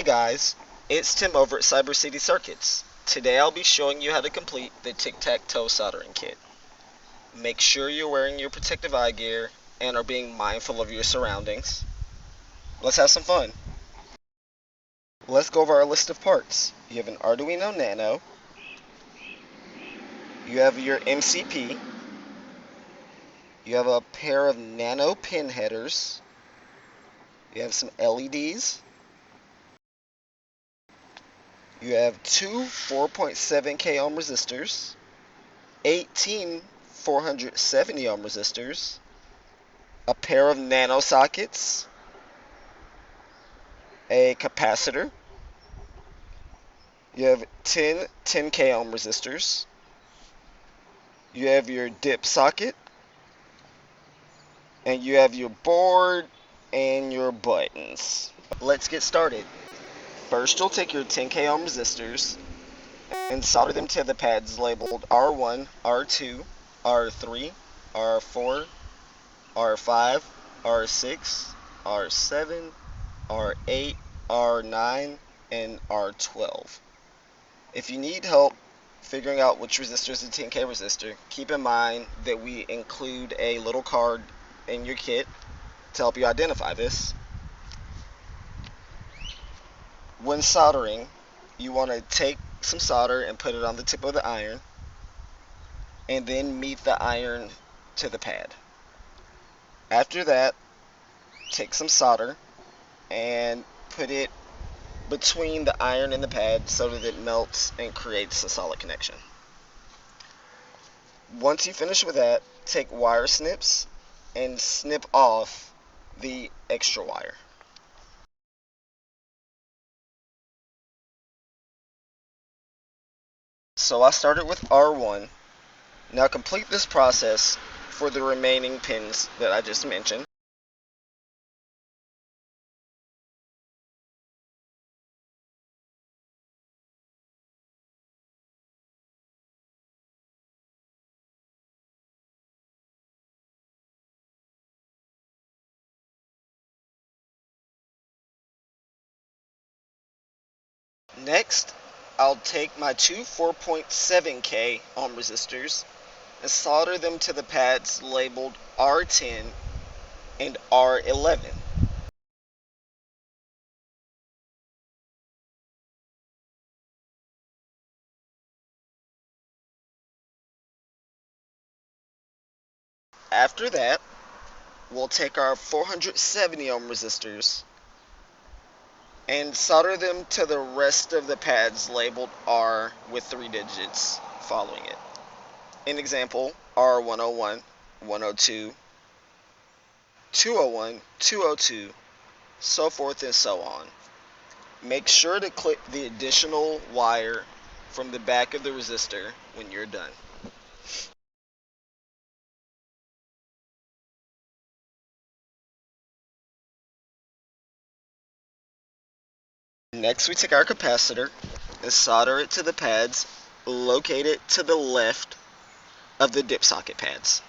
Hey guys, it's Tim over at Cyber City Circuits. Today I'll be showing you how to complete the Tic Tac Toe soldering kit. Make sure you're wearing your protective eye gear and are being mindful of your surroundings. Let's have some fun. Let's go over our list of parts. You have an Arduino Nano, you have your MCP, you have a pair of Nano Pin Headers, you have some LEDs, you have two 4.7K ohm resistors, 18 470 ohm resistors, a pair of nano sockets, a capacitor, you have 10 10K ohm resistors, you have your dip socket, and you have your board and your buttons. Let's get started. First, you'll take your 10K ohm resistors and solder them to the pads labeled R1, R2, R3, R4, R5, R6, R7, R8, R9, and R12. If you need help figuring out which resistor is a 10K resistor, keep in mind that we include a little card in your kit to help you identify this. When soldering, you want to take some solder and put it on the tip of the iron, and then meet the iron to the pad. After that, take some solder and put it between the iron and the pad so that it melts and creates a solid connection. Once you finish with that, take wire snips and snip off the extra wire. So I started with R1. Now complete this process for the remaining pins that I just mentioned. Next, I'll take my two 4.7K ohm resistors and solder them to the pads labeled R10 and R11. After that, we'll take our 470 ohm resistors and solder them to the rest of the pads labeled R with 3 digits following it. An example, R101, 102, 201, 202, so forth and so on. Make sure to clip the additional wire from the back of the resistor when you're done. Next, we take our capacitor and solder it to the pads located to the left of the dip socket pads.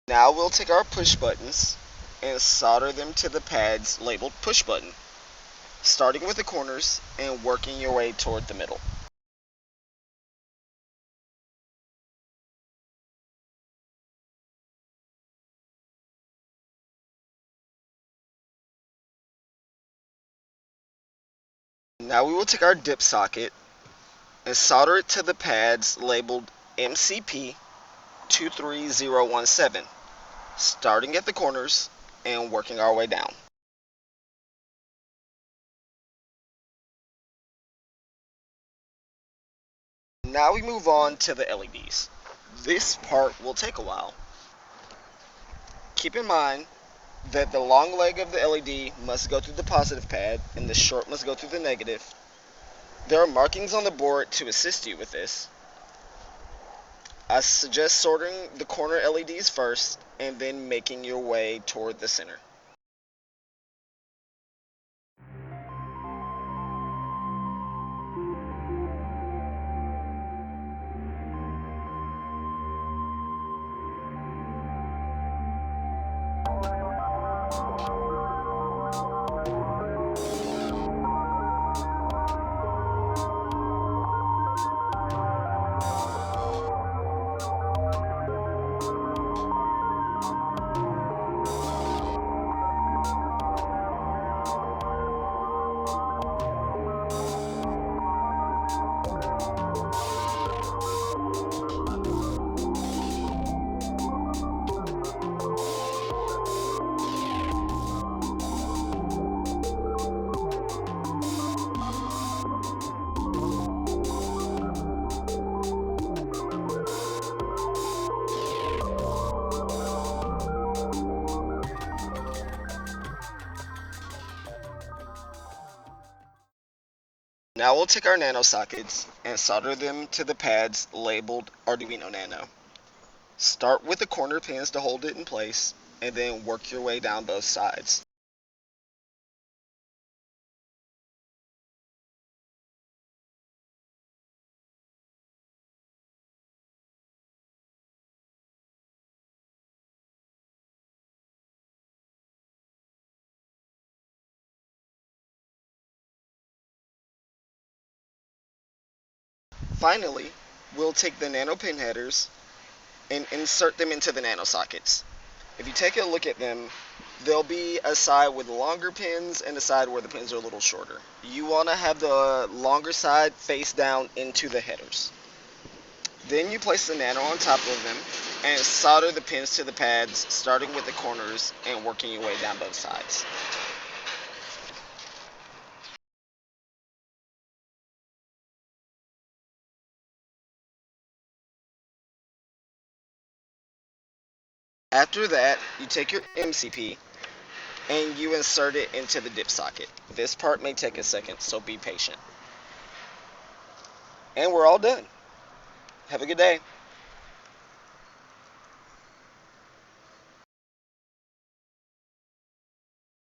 Now we'll take our push buttons and solder them to the pads labeled push button, starting with the corners and working your way toward the middle. Now we will take our dip socket and solder it to the pads labeled MCP 23017, starting at the corners and working our way down. Now we move on to the LEDs. This part will take a while. Keep in mind that the long leg of the LED must go through the positive pad and the short must go through the negative. There are markings on the board to assist you with this. I suggest soldering the corner LEDs first and then making your way toward the center. Now we'll take our nano sockets and solder them to the pads labeled Arduino Nano. Start with the corner pins to hold it in place, and then work your way down both sides. Finally, we'll take the Nano Pin Headers and insert them into the nano sockets. If you take a look at them, there'll be a side with longer pins and a side where the pins are a little shorter. You want to have the longer side face down into the headers. Then you place the nano on top of them and solder the pins to the pads, starting with the corners and working your way down both sides. After that, you take your MCP and you insert it into the dip socket. This part may take a second, so be patient. And we're all done. Have a good day.